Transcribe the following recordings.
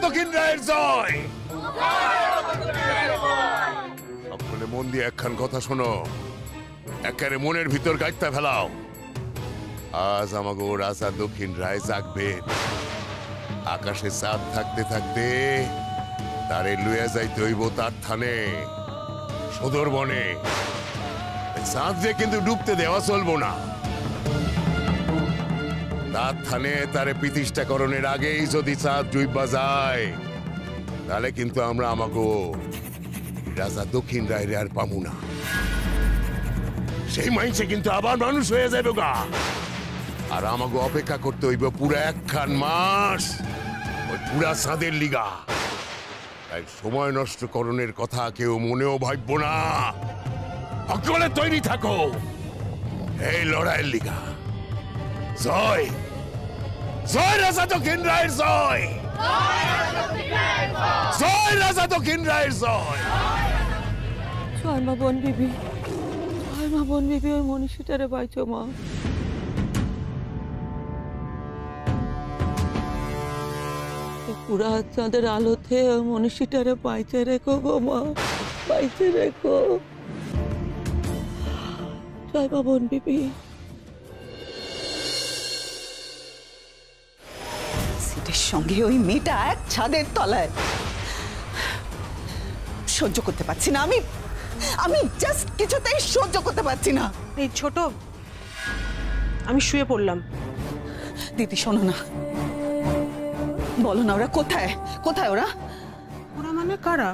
দক্ষিণ রায়ের জয়। সকলে মন দিয়ে একখান কথা শোনো, একেবারে মনের ভিতর গাইতে ফেলাও। আজ আমাগো রাজা দক্ষিণ রায় জাগবেন। আকাশে চাঁদ থাকতে থাকতে তারে লুয়ে যাইতে হইব তার থানে সদর বনে। চাঁদ যে কিন্তু ডুবতে দেওয়া চলবো না। তার থানে তারে প্রতিষ্ঠাকরণের আগেই যদি চাঁদ ডুববা যায়, তাহলে কিন্তু আমরা আমাগো রাজা দক্ষিণ রায়ের আর পাবো না। সেই মাইন্সে কিন্তু আবার মানুষ হয়ে যাবে গা। আর আমাকে অপেক্ষা করতে হইব পুরো একখান মাস ওই পুরা চাঁদের লিগা। তাই সময় নষ্ট করণের কথা কেউ মনেও ভাববো না। সকলে তৈরি থাকো এই লড়াইয়ের লিগা। জয় জয় রাজা দক্ষিণ রায়ের জয়, জয় রাজা দক্ষিণ রায়ের জয়। জয় মা বন বিবি, জয় মা বন বিবি, ওই মনীষীটারে বাইচো মা। পুরা চাঁদের আলোতে ওই মনীষীটারে বাইচে রেখো গো মা, বাইচে রেখো। জয় মা বন বিবি। সিটের সঙ্গে ওই মেয়েটা এক ছাদের তলায়, সহ্য করতে পারছি না। আমি জাস্ট কিছুতেই সহ্য করতে পারছি না। এই ছোট, আমি শুয়ে পড়লাম। দিদি শোনো না, বলো না ওরা কোথায়, কোথায় ওরা? ওরা মানে কারা?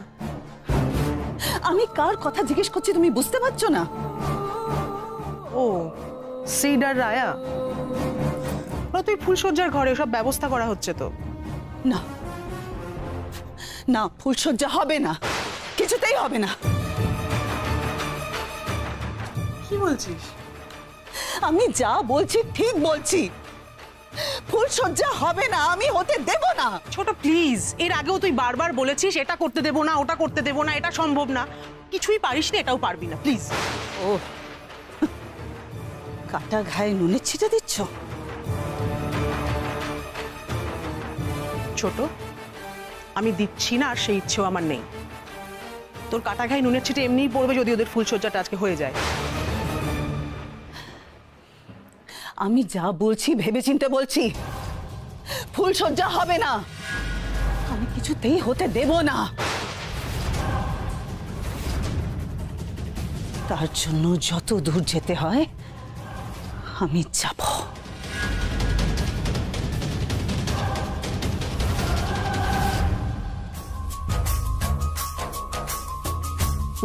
আমি কার কথা জিজ্ঞেস করছি তুমি বুঝতে পারছো না? ও সিড আর রায়া। ওরা তো ফুলসজ্জার ঘরে সব ব্যবস্থা করা হচ্ছে তো। না না, ফুলসজ্জা হবে না, কিছুতেই হবে না। কি বলছিস? আমি যা বলছি ঠিক বলছি। ফুলসজ্জা হবে না, আমি হতে দেব না। ছোট প্লিজ, এর আগেও তুই বারবার বলেছিস এটা করতে দেব না, ওটা করতে দেব না, এটা সম্ভব না। কিছুই পারিস না, এটাও পারবি না, প্লিজ। ও কাটা ঘায়ে নুনের ছিটে দিচ্ছ? ছোট, আমি দিচ্ছি না, আর সেই ইচ্ছেও আমার নেই। তোর কাটা ঘায়ে নুনের ছিটে এমনিই পড়বে যদি ওদের ফুলসজ্জাটা আজকে হয়ে যায়। আমি যা বলছি ভেবেচিন্তে বলছি। ফুলসজ্জা হবে না, আমি কিছুতেই হতে দেব না। তার জন্য যত দূর যেতে হয় আমি যাব।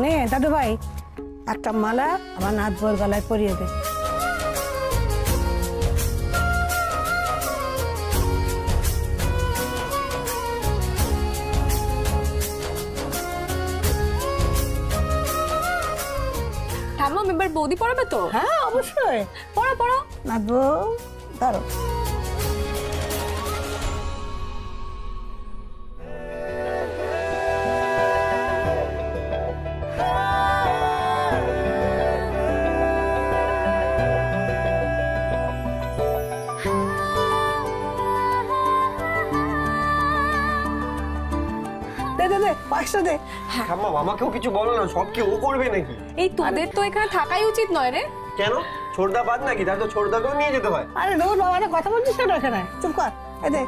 নে দাদু ভাই, একটা মালা আমার নাথ বউর গলায় পরিয়ে দে। ঠাম্মা মেম্বার বৌদি পড়াবে তো? হ্যাঁ অবশ্যই, পড়া পড়া। নাথ বউ ধরো। পাঁচটা দে। ঠাম্মা আমাকেও কিছু বলো না, সব কি ও করবে নাকি? এই তোদের তো এখানে থাকাই উচিত নয় রে। কেন? ছোটদা বাদ নাকি? তার তো ছোটদাকেও নিয়ে যেতে হয়। আরে দৌড় বাবা, কথা বলছিস কেন এখানে? চুপ কর। এই দে।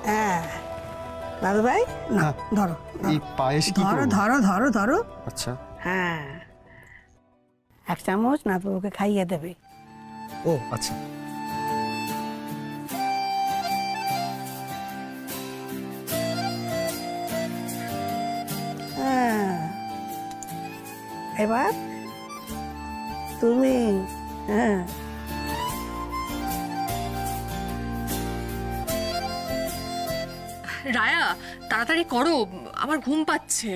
হ্যাঁ দাদু ভাই না, ধরো। এই পায়েস কি ধরো ধরো ধরো ধরো। আচ্ছা হ্যাঁ, এক চামচ নাথ বাবুকে খাইয়ে দেবে। ও আচ্ছা। এবার তুমি। হ্যাঁ রায়া, তাড়াতাড়ি করো, আমার ঘুম পাচ্ছে।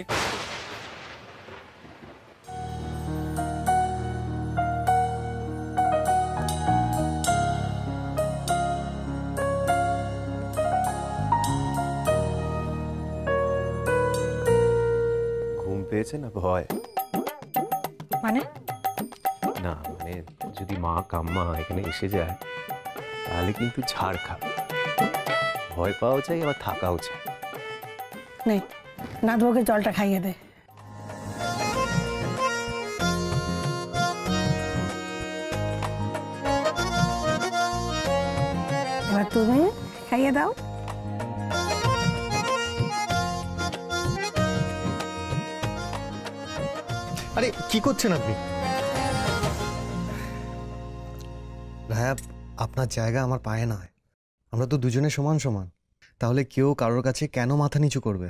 ঘুম পেয়েছে না ভয়? মানে? না মানে যদি মা কাম্মা এখানে এসে যায় তাহলে কিন্তু ছাড় খাবে। ভয় পাওয়া চাই, আবার থাকাও চাই। নে নাতবউকে জলটা খাইয়ে দে। এবার তুমি খাইয়ে দাও। আরে কি করছেন আপনি? ভাইয়া, আপনার জায়গা আমার পায়ে নয়। আমরা তো দুজনে সমান সমান। তাহলে কেউ কারোর কাছে কেন মাথা নিচু করবে?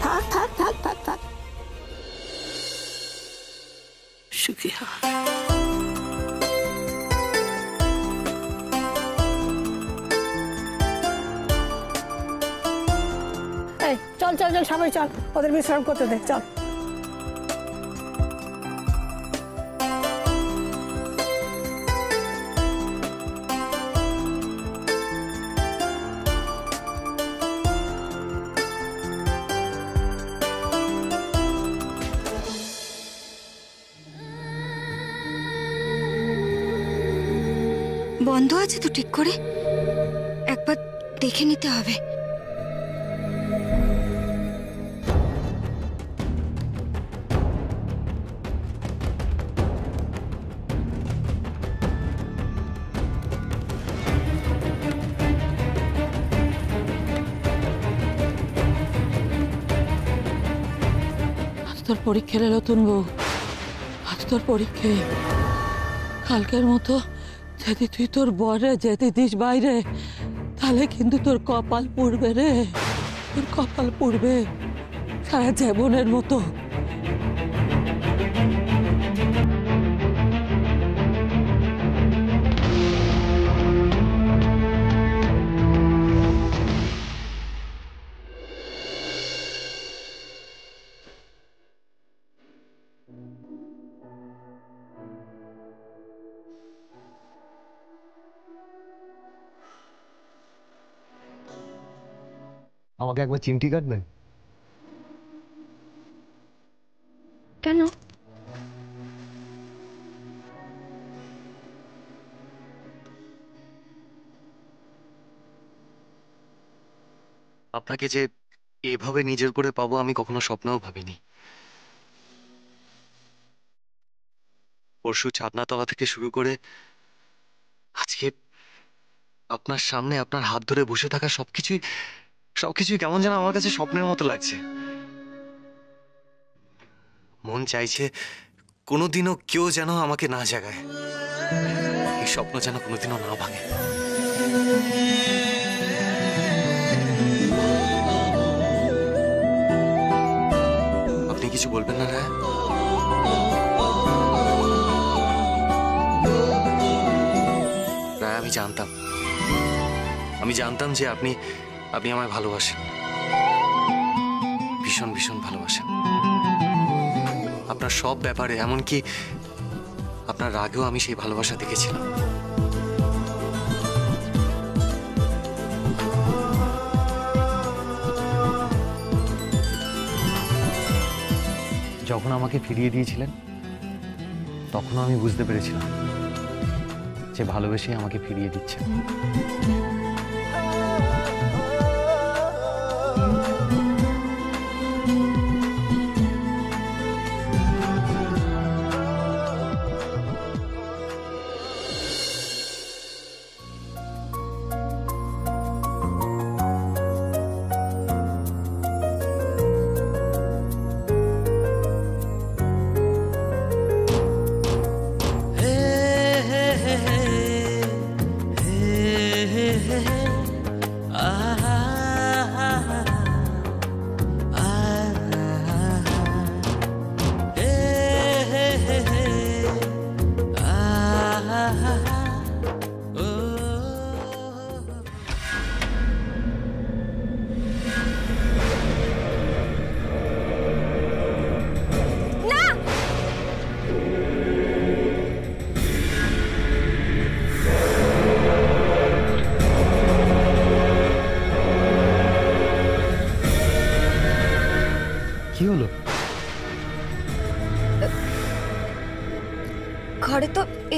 থাক থাক থাক থাক থাক, সুখী হ। এই চল চল চল, সবাই চল, ওদের বিশ্রাম করতে দে, চল। বন্ধ আছে তো ঠিক করে, একবার দেখে নিতে হবে। আজ তোর পরীক্ষা রে নতুন বউ, আজ তোর পরীক্ষা। কালকের মতো যদি তুই তোর বরে যেতে দিস বাইরে, তাহলে কিন্তু তোর কপাল পুড়বে রে, তোর কপাল পুড়বে সারা জীবনের মতো। আমাকে একবার চিমটি কাটবেন? কেন? আপনাকে যে এভাবে নিজের করে পাবো আমি কখনো স্বপ্নেও ভাবিনি। পরশু ছাদনাতলা থেকে শুরু করে আজকে আপনার সামনে আপনার হাত ধরে বসে থাকা সবকিছুই কেমন যেন আমার কাছে স্বপ্নের মতো লাগছে। মন চাইছে কোনোদিনও কেউ যেন আমাকে না জাগায়, এই স্বপ্ন যেন কোনোদিনও না ভাঙে। আপনি কিছু বলবেন না রায়? রায়, আমি জানতাম যে আপনি আমায় ভালোবাসেন, ভীষণ ভীষণ ভালোবাসেন। আপনার সব ব্যাপারে, এমনকি আপনার রাগেও আমি সেই ভালোবাসা দেখেছিলাম। যখন আমাকে ফিরিয়ে দিয়েছিলেন তখন আমি বুঝতে পেরেছিলাম যে ভালোবেসে আমাকে ফিরিয়ে দিচ্ছেন।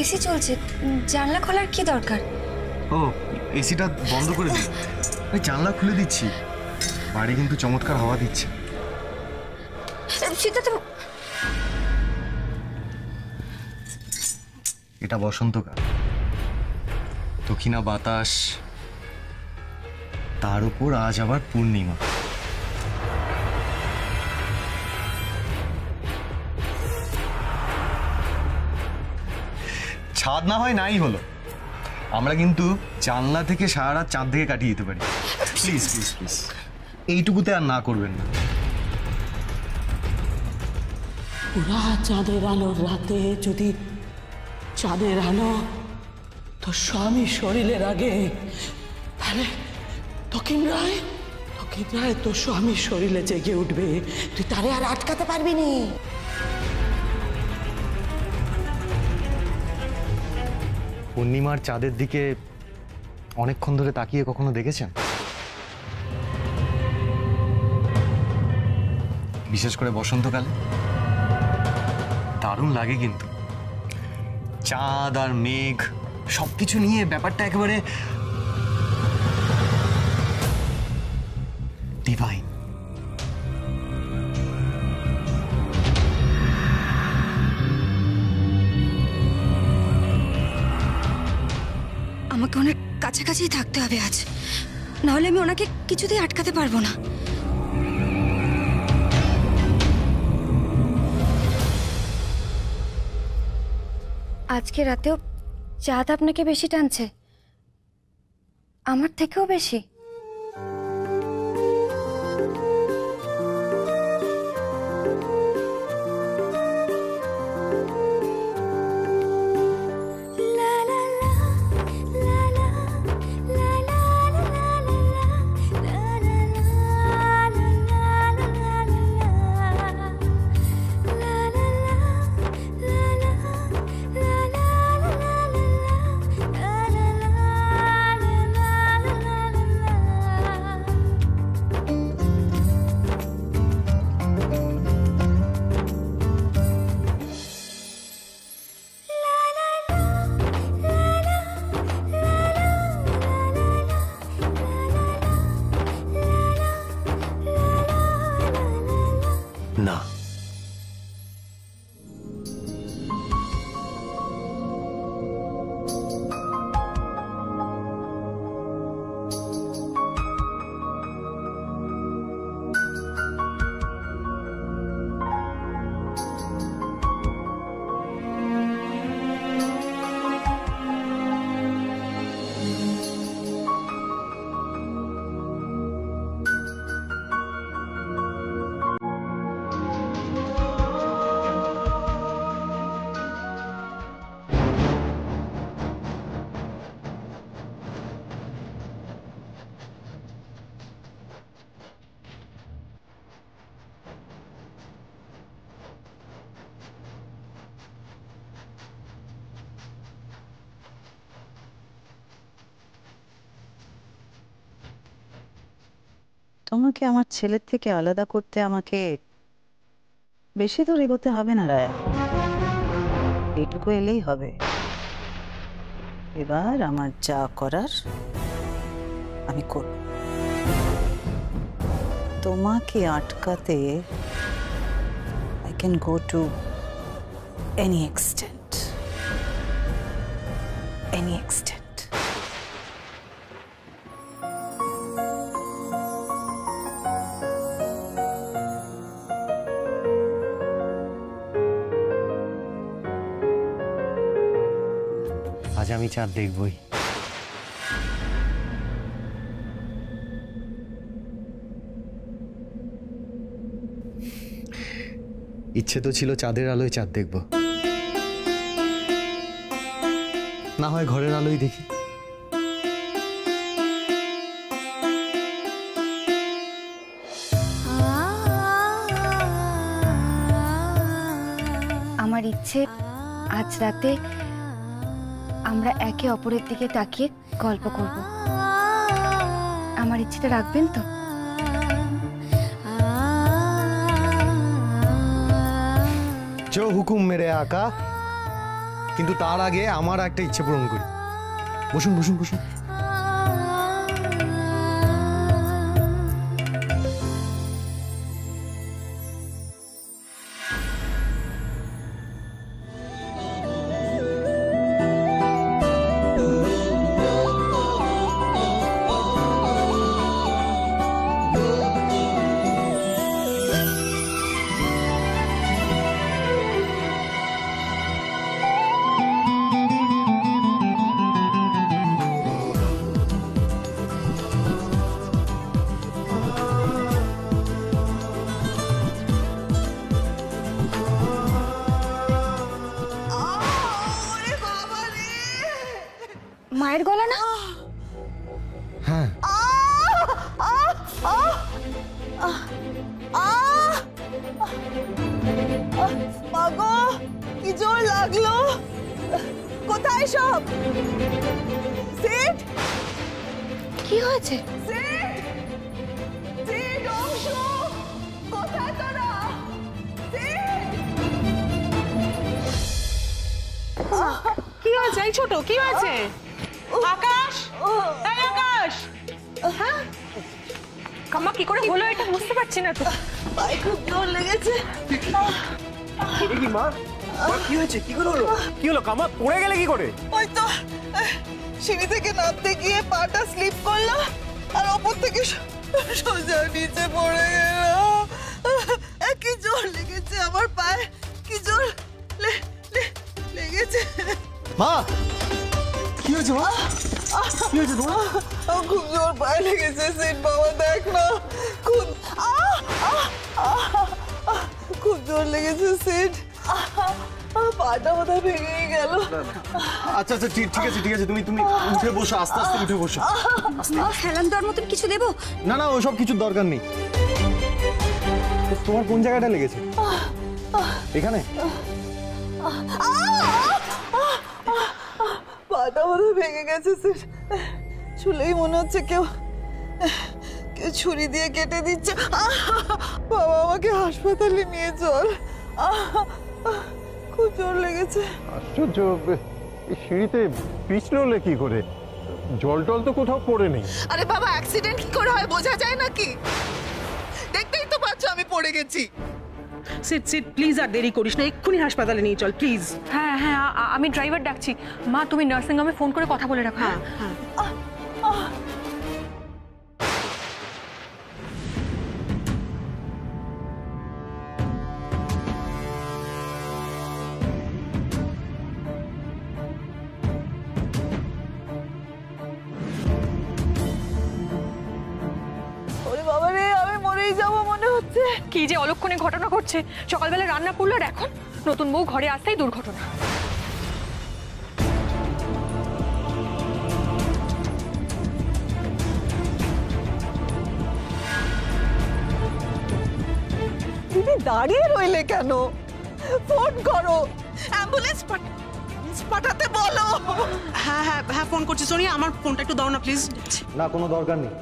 এসি চলছে, জানলা খোলার কি দরকার? ও, এসিটা বন্ধ করে দিই। আমি জানলা খুলে দিচ্ছি, বাড়ি কিন্তু চমৎকার হাওয়া দিচ্ছে। সেটা তো এটা বসন্তকাল, দক্ষিণা বাতাস, তার উপর আজ আবার পূর্ণিমা। ছাদ না হয় নাই হলো, আমরা কিন্তু জানলা থেকে সারা রাত চাঁদ থেকে কাটিয়ে দিতে পারি। প্লিজ প্লিজ প্লিজ, এইটুকুতে আর না করবেন না। পুরা চাঁদের আলোর রাতে যদি চাঁদের আলো তোর স্বামী শরীরের আগে, তাহলে দক্ষিণ রায় তোর স্বামীর শরীরে জেগে উঠবে, তুই তারে আর আটকাতে পারবি নি। পূর্ণিমার চাঁদের দিকে অনেকক্ষণ ধরে তাকিয়ে কখনো দেখেছেন? বিশেষ করে বসন্তকালে দারুণ লাগে কিন্তু। চাঁদ আর মেঘ সবকিছু নিয়ে ব্যাপারটা একেবারে ডিভাইন। আমাকে অনেক কাছাকাছি থাকতে হবে আজ, নাহলে আমি ওনাকে কিছুতেই আটকাতে পারবো না। আজকে রাতেও চাঁদ আপনাকে বেশি টানছে, আমার থেকেও বেশি। না, তোমাকে আমার ছেলের থেকে আলাদা করতে আমাকে বেশি দূর এগোতে হবে না রায়া, এইটুকু এলেই হবে। এবার আমার যা করার আমি করব। তোমাকে আটকাতে I can go to any extent. Any extent. আজ আমি চাঁদ দেখবই। ইচ্ছে তো ছিল চাঁদের আলোয় চাঁদ দেখব, না হয় ঘরের আলোয় দেখি। আমার ইচ্ছে আজ রাতে আমরা একে অপরের দিকে তাকিয়ে গল্প করব। আমার ইচ্ছেটা রাখবেন তো? जो हुकुम मेरे आका। কিন্তু তার আগে আমার একটা ইচ্ছে পূরণ করি। বসুন বসুন বসুন। মায়ের গলা না? হ্যাঁ মাগো কি জোর লাগলো, কোথায় সব? সিট কি হয়েছে? সিট সিট অংশ কোথায় তোরা? কি হয়েছে এই ছোট, কি হয়েছে? আকাশ, এই আকাশ! হ্যাঁ কাম্মা কি করে হলো এটা বুঝতে পারছি না তো। পায়ে খুব জোর লেগেছে। কি মা, কি হয়েছে? কি করে হলো? কি হলো কামা, পড়ে গেলে কি করে? ওই তো সিঁড়ি থেকে নামতে গিয়ে পাটা স্লিপ করলো আর ওপর থেকে সোজা নিচে পড়ে গেল। কি জোর লেগেছে আমার পায়ে, কি জোর লেগেছে। মা কি হয়েছে? মা কি হয়েছে তোমার? খুব জোর পায়ে লেগেছে। সিট বাবা দেখ না, খুব খুব জোর লেগেছে। সিট পাটা বোধহয় ভেঙে গেল। আচ্ছা আচ্ছা ঠিক আছে ঠিক আছে, তুমি তুমি উঠে বসো, আস্তে আস্তে উঠে বসো। হেলান দেওয়ার মতন কিছু দেবো? না না ওসব কিছুর দরকার নেই। তোমার কোন জায়গাটা লেগেছে? এখানে? পাটা বোধহয় ভেঙে গেছে। সিট শুলেই মনে হচ্ছে কেউ কেউ ছুরি দিয়ে কেটে দিচ্ছে। বাবা আমাকে হাসপাতালে নিয়ে চল, খুব জোর লেগেছে। আশ্চর্য, সিঁড়িতে পিছলে কি করে? জল টল তো কোথাও পড়ে নেই। আরে বাবা অ্যাক্সিডেন্ট কি করে হয় বোঝা যায় নাকি? দেখতেই তো পাচ্ছ আমি পড়ে গেছি। সিট সিট প্লিজ, আর দেরি করিস না, এক্ষুনি হাসপাতালে নিয়ে চল প্লিজ। হ্যাঁ হ্যাঁ আমি ড্রাইভার ডাকছি। মা তুমি নার্সিং হোমে ফোন করে কথা বলে রাখো। হ্যাঁ ওরে বাবা রে, আমি মরেই যাবো মনে হচ্ছে। কি যে অলক্ষণে ঘটনা ঘটছে। সকালবেলা রান্না করলো আর এখন নতুন বউ ঘরে আসতেই দুর্ঘটনা। দিদি দাঁড়িয়ে রইলে কেন? ফোন করো, অ্যাম্বুলেন্স পাঠাতে বলো। হ্যাঁ হ্যাঁ হ্যাঁ ফোন করছি। সোনিয়া আমার ফোনটা একটু দাও না প্লিজ। না কোনো দরকার নেই।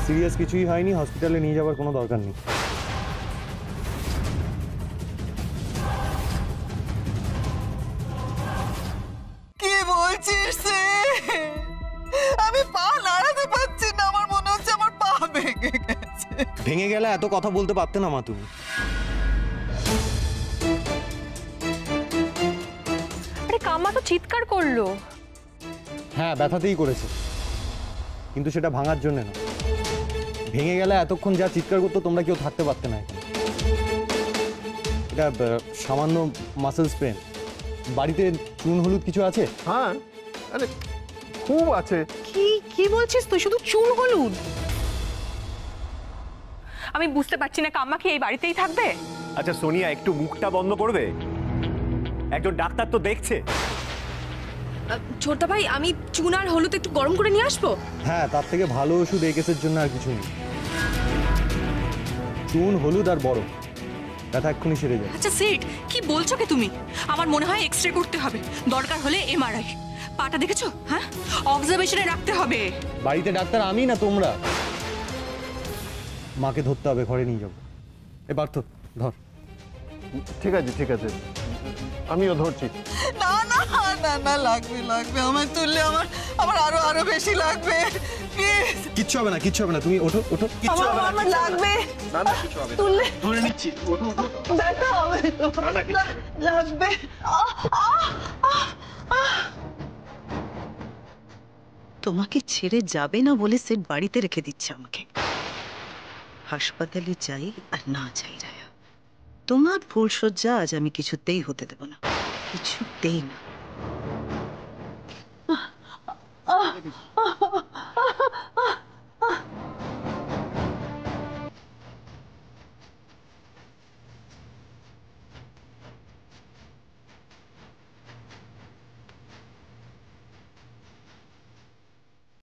সিরিয়াস কিছুই হয়নি, হসপিটালে নিয়ে যাওয়ার কোনো দরকার নেই। কি বলছিস? আমি পা নাড়াতে পারছি না, আমার মনে হচ্ছে আমার পা ভেঙে গেছে। ভেঙে গেলে এত কথা বলতে পারতে না মা তুমি। আরে কাম্মা তো চিৎকার করলো। হ্যাঁ ব্যথাতেই করেছে, কিন্তু সেটা ভাঙার জন্য না। ভেঙে গেলে এতক্ষণ যা চিৎকার করতো তোমরা কেউ থাকতে পারতে না। এটা সামান্য মাসেল স্প্রেন। বাড়িতে চুন হলুদ কিছু আছে? হ্যাঁ আরে খুব আছে। কি কি বলছিস তুই? শুধু চুন হলুদ? আমি বুঝতে পারছি না কাম্মা কি এই বাড়িতেই থাকবে? আচ্ছা সোনিয়া একটু মুখটা বন্ধ করবে? একজন ডাক্তার তো দেখছে। ছোটদা ভাই আমি চুন আর হলুদ একটু গরম করে নিয়ে আসবো। হ্যাঁ তার থেকে ভালো ওষুধ এই কেসের জন্য আর কিছু নেই। চুন হলুদ আর বরফ, ব্যথা এক্ষুনি সেরে যাবে। আচ্ছা সিট কি বলছো কি তুমি? আমার মনে হয় এক্সরে করতে হবে, দরকার হলে এমআরআই। পাটা দেখেছো? হ্যাঁ অবজারভেশনে রাখতে হবে। বাড়িতে ডাক্তার আমি না তোমরা। মাকে ধরতে হবে, ঘরে নিয়ে যাবো। এবার তো ধর। ঠিক আছে ঠিক আছে, আমিও ধরছি। না না না না, লাগবে লাগবে, আমার তুললে আমার আরো আরো বেশি লাগবে, প্লিজ। কিচ্ছু হবে না, কিচ্ছু হবে না, তুমি ওঠো ওঠো। আমার লাগবে, না না কিছু হবে না, তুললে ধরে নিচ্ছি, ওঠো ওঠো। ব্যথা হবে, লাগবে। তোমাকে ছেড়ে যাবে না বলে সে বাড়িতে রেখে দিচ্ছে আমাকে। হাসপাতালে যাই আর না যাই রায়া, তোমার ফুলশয্যা আজ আমি কিছুতেই হতে দেব না, কিছুতেই না।